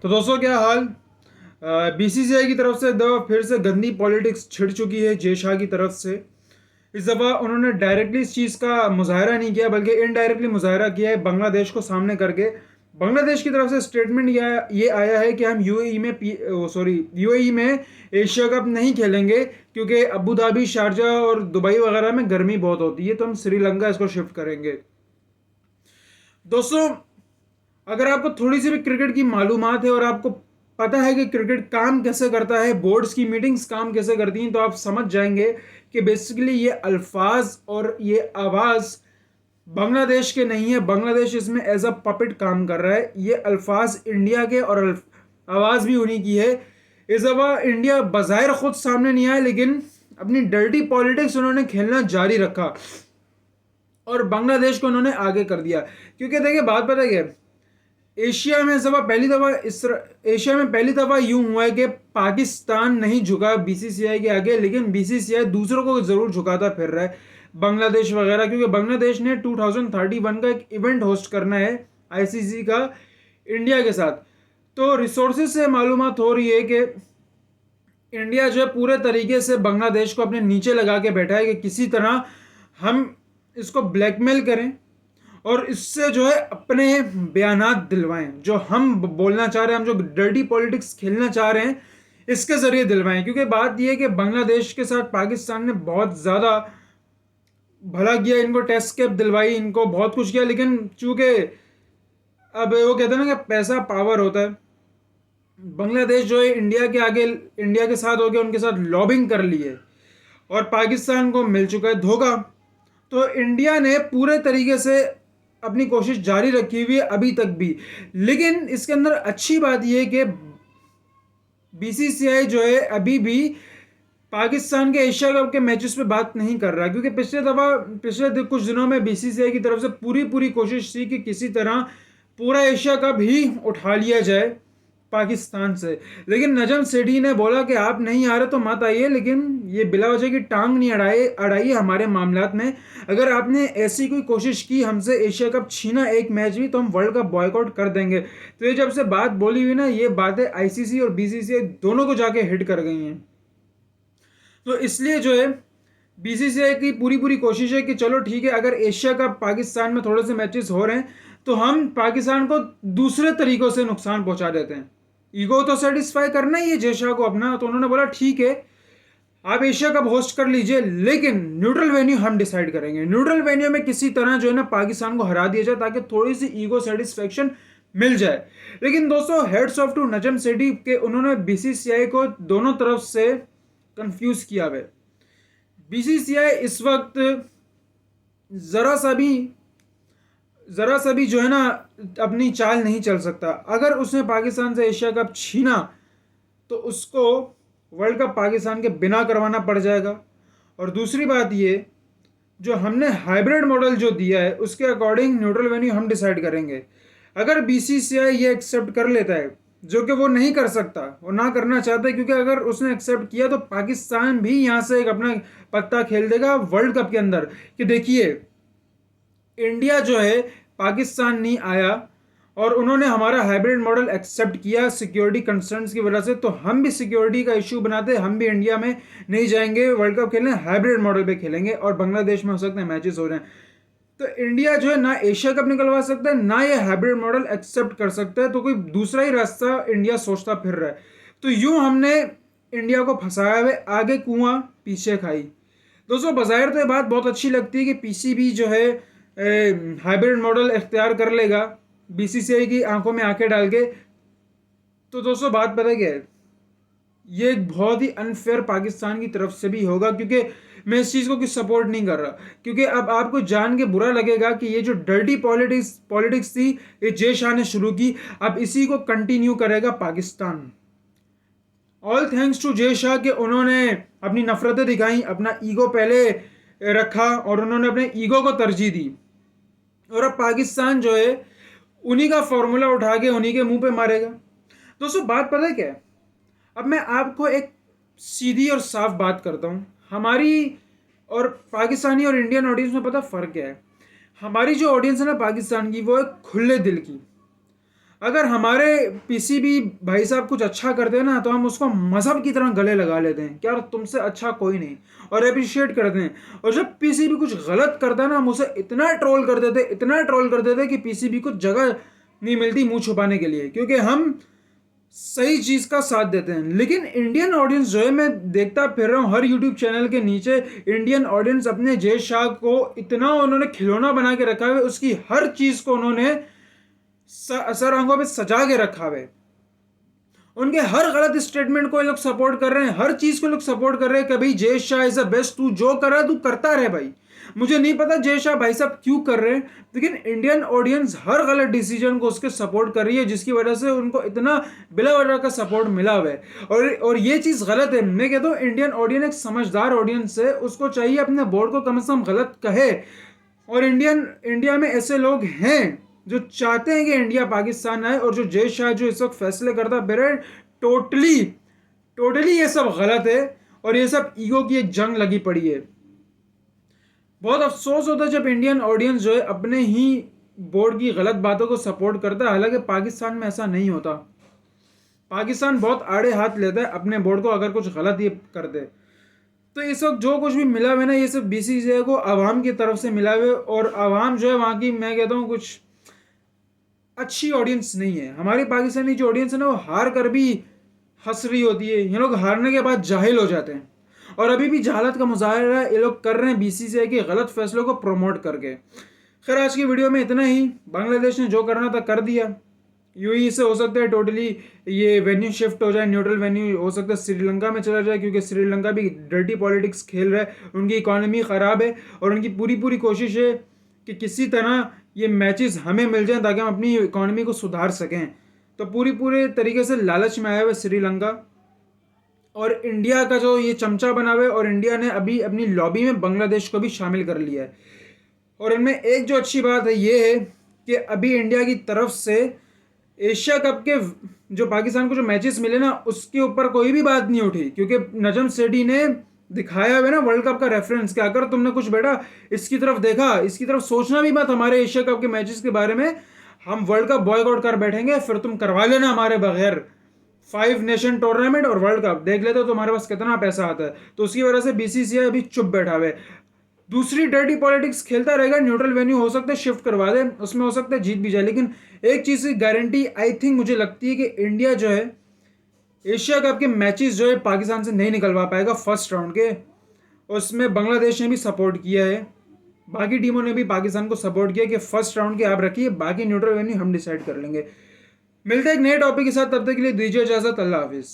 तो दोस्तों क्या हाल। बीसीसीआई की तरफ से दफा फिर से गंदी पॉलिटिक्स छिड़ चुकी है जय शाह की तरफ से। इस दफ़ा उन्होंने डायरेक्टली इस चीज़ का मुजाहरा नहीं किया बल्कि इनडायरेक्टली मुजाहरा किया है बांग्लादेश को सामने करके। बांग्लादेश की तरफ से स्टेटमेंट ये आया है कि हम यूएई में एशिया कप नहीं खेलेंगे क्योंकि अबू धाबी, शारजा और दुबई वगैरह में गर्मी बहुत होती है, तो हम श्रीलंका इसको शिफ्ट करेंगे। दोस्तों, अगर आपको थोड़ी सी भी क्रिकेट की मालूमात है और आपको पता है कि क्रिकेट काम कैसे करता है, बोर्ड्स की मीटिंग्स काम कैसे करती हैं, तो आप समझ जाएंगे कि बेसिकली ये अल्फाज और ये आवाज़ बांग्लादेश के नहीं है। बांग्लादेश इसमें एज अ पपेट काम कर रहा है। ये अल्फाज इंडिया के और आवाज़ भी उन्हीं की है। इस दफ़ा इंडिया बज़ाहिर खुद सामने नहीं आया, लेकिन अपनी डर्टी पॉलिटिक्स उन्होंने खेलना जारी रखा और बांग्लादेश को उन्होंने आगे कर दिया। क्योंकि देखिए, बात पता है क्या, एशिया में पहली दफ़ा यूं हुआ है कि पाकिस्तान नहीं झुका बीसीसीआई के आगे, लेकिन बीसीसीआई दूसरों को ज़रूर झुकाता फिर रहा है, बांग्लादेश वगैरह। क्योंकि बांग्लादेश ने 2031 का एक इवेंट होस्ट करना है आईसीसी का इंडिया के साथ। तो रिसोर्सेज से मालूमात हो रही है कि इंडिया जो है पूरे तरीके से बांग्लादेश को अपने नीचे लगा के बैठा है कि किसी तरह हम इसको ब्लैकमेल करें और इससे जो है अपने बयानात दिलवाएं, जो हम बोलना चाह रहे हैं, हम जो डर्टी पॉलिटिक्स खेलना चाह रहे हैं, इसके ज़रिए दिलवाएं। क्योंकि बात यह है कि बांग्लादेश के साथ पाकिस्तान ने बहुत ज़्यादा भला किया, इनको टेस्ट कैप दिलवाई, इनको बहुत कुछ किया, लेकिन चूंकि अब वो कहते हैं ना कि पैसा पावर होता है, बांग्लादेश जो है इंडिया के आगे, इंडिया के साथ हो गया, उनके साथ लॉबिंग कर ली है और पाकिस्तान को मिल चुका है धोखा। तो इंडिया ने पूरे तरीके से अपनी कोशिश जारी रखी हुई है अभी तक भी। लेकिन इसके अंदर अच्छी बात यह है कि बीसीसीआई जो है अभी भी पाकिस्तान के एशिया कप के मैचेस पे बात नहीं कर रहा, क्योंकि पिछले कुछ दिनों में बीसीसीआई की तरफ से पूरी कोशिश थी कि किसी तरह पूरा एशिया कप ही उठा लिया जाए पाकिस्तान से। लेकिन नजम सेठी ने बोला कि आप नहीं आ रहे तो मत आइए, लेकिन ये बिला वजह की टांग नहीं अड़ाइए हमारे मामलात में। अगर आपने ऐसी कोई कोशिश की हमसे एशिया कप छीना एक मैच भी, तो हम वर्ल्ड कप बॉयकॉट कर देंगे। तो ये जब से बात बोली हुई ना, ये बातें आईसीसी और बीसीसीआई दोनों को जाके हिट कर गई हैं। तो इसलिए जो है बीसीसीआई की पूरी कोशिश है कि चलो ठीक है, अगर एशिया कप पाकिस्तान में थोड़े से मैचेस हो रहे हैं तो हम पाकिस्तान को दूसरे तरीकों से नुकसान पहुंचा देते हैं। ईगो तो सेटिस्फाई करना ही है जय शाह को अपना। तो उन्होंने बोला ठीक है, आप एशिया कप होस्ट कर लीजिए, लेकिन न्यूट्रल वेन्यू हम डिसाइड करेंगे। न्यूट्रल वेन्यू में किसी तरह जो है ना पाकिस्तान को हरा दिया जाए, ताकि थोड़ी सी ईगो सेटिस्फेक्शन मिल जाए। लेकिन दोस्तों, heads of to Najam Sethi के उन्होंने बीसीसीआई को दोनों तरफ से कंफ्यूज किया हुआ। बीसीसीआई इस वक्त जरा सा भी जो है ना अपनी चाल नहीं चल सकता। अगर उसने पाकिस्तान से एशिया कप छीना तो उसको वर्ल्ड कप पाकिस्तान के बिना करवाना पड़ जाएगा। और दूसरी बात ये, जो हमने हाइब्रिड मॉडल जो दिया है उसके अकॉर्डिंग न्यूट्रल वेन्यू हम डिसाइड करेंगे। अगर बीसीसीआई ये एक्सेप्ट कर लेता है, जो कि वो नहीं कर सकता, वो ना करना चाहता है, क्योंकि अगर उसने एक्सेप्ट किया तो पाकिस्तान भी यहाँ से एक अपना पत्ता खेल देगा वर्ल्ड कप के अंदर कि देखिए इंडिया जो है पाकिस्तान नहीं आया और उन्होंने हमारा हाइब्रिड मॉडल एक्सेप्ट किया सिक्योरिटी कंसर्न्स की वजह से, तो हम भी सिक्योरिटी का इशू बनाते, हम भी इंडिया में नहीं जाएंगे वर्ल्ड कप खेलने, हाइब्रिड मॉडल पे खेलेंगे और बांग्लादेश में हो सकते हैं मैचेस हो रहे हैं। तो इंडिया जो है ना एशिया कप निकलवा सकता है, ना ये हाइब्रिड मॉडल एक्सेप्ट कर सकता है, तो कोई दूसरा ही रास्ता इंडिया सोचता फिर रहा है। तो यूं हमने इंडिया को फंसाया हुआ, आगे कुआं पीछे खाई। दोस्तों, बज़ाहिर तो ये बात बहुत अच्छी लगती है कि पीसीबी जो है हाइब्रिड मॉडल इख्तियार कर लेगा बीसीसीआई की आंखों में आंखें डाल के। तो दोस्तों, बात पता क्या है, ये एक बहुत ही अनफेयर पाकिस्तान की तरफ से भी होगा, क्योंकि मैं इस चीज़ को कुछ सपोर्ट नहीं कर रहा। क्योंकि अब आपको जान के बुरा लगेगा कि ये जो डर्टी पॉलिटिक्स थी ये जय शाह ने शुरू की, अब इसी को कंटिन्यू करेगा Pakistan. All thanks to Jay Shah कि उन्होंने अपनी नफरतें दिखाई, अपना ईगो पहले रखा और उन्होंने अपने ईगो को तरजीह दी। और अब पाकिस्तान जो है उन्हीं का फॉर्मूला उठा के उन्हीं के मुंह पे मारेगा। दोस्तों, बात पता है क्या है, अब मैं आपको एक सीधी और साफ बात करता हूँ। हमारी और पाकिस्तानी और इंडियन ऑडियंस में पता फ़र्क क्या है। हमारी जो ऑडियंस है ना पाकिस्तान की, वो है खुले दिल की। अगर हमारे पीसीबी भाई साहब कुछ अच्छा करते हैं ना तो हम उसको मजहब की तरह गले लगा लेते हैं कि यार तुमसे अच्छा कोई नहीं, और अप्रिशिएट करते हैं। और जब पीसीबी कुछ गलत करता है ना हम उसे इतना ट्रोल कर देते, इतना ट्रोल कर देते कि पीसीबी को जगह नहीं मिलती मुंह छुपाने के लिए, क्योंकि हम सही चीज का साथ देते हैं। लेकिन इंडियन ऑडियंस जो है, मैं देखता फिर रहा हूँ हर यूट्यूब चैनल के नीचे इंडियन ऑडियंस अपने जय शाह को इतना उन्होंने खिलौना बना के रखा है, उसकी हर चीज को उन्होंने सर आंखों पे सजा के रखा है। उनके हर गलत स्टेटमेंट को ये लोग सपोर्ट कर रहे हैं, हर चीज को लोग सपोर्ट कर रहे हैं। कभी Jay Shah is the best, तू जो कर रहा है तू करता रहे भाई। मुझे नहीं पता जय शाह भाई साहब क्यों कर रहे हैं, लेकिन इंडियन ऑडियंस हर गलत डिसीजन को उसके सपोर्ट कर रही है, जिसकी वजह से उनको इतना बिला वजह का सपोर्ट मिला हुआ है। और ये चीज़ गलत है। मैं कहता हूँ इंडियन ऑडियंस एक समझदार ऑडियंस है, उसको चाहिए अपने बोर्ड को कम से कम गलत कहे। और इंडिया में ऐसे लोग हैं जो चाहते हैं कि इंडिया पाकिस्तान आए, और जो जय शाह जो इस वक्त फैसले करता है, टोटली ये सब गलत है, और ये सब ईगो की एक जंग लगी पड़ी है। बहुत अफसोस होता है जब इंडियन ऑडियंस जो है अपने ही बोर्ड की गलत बातों को सपोर्ट करता है। हालांकि पाकिस्तान में ऐसा नहीं होता, पाकिस्तान बहुत आड़े हाथ लेता है अपने बोर्ड को अगर कुछ गलत ये कर दे। तो इस वक्त जो कुछ भी मिला हुआ है ना, ये सब बीसीसीआई को आवाम की तरफ से मिला हुआ है, और आवाम जो है वहाँ की, मैं कहता हूँ कुछ अच्छी ऑडियंस नहीं है। हमारी पाकिस्तानी जो ऑडियंस है ना वो हार कर भी हंस रही होती है, ये लोग हारने के बाद जाहिल हो जाते हैं, और अभी भी जहालत का मुजाहरा ये लोग कर रहे हैं बीसीसीआई के गलत फैसलों को प्रमोट करके। खैर आज की वीडियो में इतना ही। बांग्लादेश ने जो करना था कर दिया। यूएई से हो सकता है टोटली ये वेन्यू शिफ्ट हो जाए, न्यूट्रल वेन्यू हो सकता है श्रीलंका में चला जाए, क्योंकि श्रीलंका भी डर्टी पॉलिटिक्स खेल रहा है, उनकी इकोनॉमी ख़राब है, और उनकी पूरी कोशिश है कि किसी तरह ये मैचेस हमें मिल जाएं ताकि हम अपनी इकोनॉमी को सुधार सकें। तो पूरे तरीके से लालच में आया हुआ श्रीलंका, और इंडिया का जो ये चमचा बना हुआ है, और इंडिया ने अभी अपनी लॉबी में बांग्लादेश को भी शामिल कर लिया है। और इनमें एक जो अच्छी बात है ये है कि अभी इंडिया की तरफ से एशिया कप के जो पाकिस्तान को जो मैचेस मिले ना उसके ऊपर कोई भी बात नहीं उठी, क्योंकि नजम सेठी ने दिखाया हुआ ना वर्ल्ड कप का रेफरेंस कि अगर तुमने कुछ बेटा इसकी तरफ देखा, इसकी तरफ सोचना भी मत हमारे एशिया कप के मैचेस के बारे में, हम वर्ल्ड कप बॉयकॉट कर बैठेंगे, फिर तुम करवा लेना हमारे बगैर 5 नेशन टूर्नामेंट और वर्ल्ड कप, देख लेते हो तुम्हारे पास कितना पैसा आता है। तो उसकी वजह से बीसीसीआई अभी चुप बैठा हुआ है। दूसरी डर्टी पॉलिटिक्स खेलता रहेगा, न्यूट्रल वेन्यू हो सकता है शिफ्ट करवा दे, उसमें हो सकता है जीत भी जाए। लेकिन एक चीज़ की गारंटी आई थिंक मुझे लगती है कि इंडिया जो है एशिया कप के मैचेस जो है पाकिस्तान से नहीं निकलवा पाएगा फर्स्ट राउंड के। उसमें बांग्लादेश ने भी सपोर्ट किया है, बाकी टीमों ने भी पाकिस्तान को सपोर्ट किया कि फर्स्ट राउंड के आप रखिए, बाकी न्यूट्रल वेन्यू हम डिसाइड कर लेंगे। मिलते हैं एक नए टॉपिक के साथ, तब तक के लिए दीजिए इजाजत। अल्लाह हाफिज़।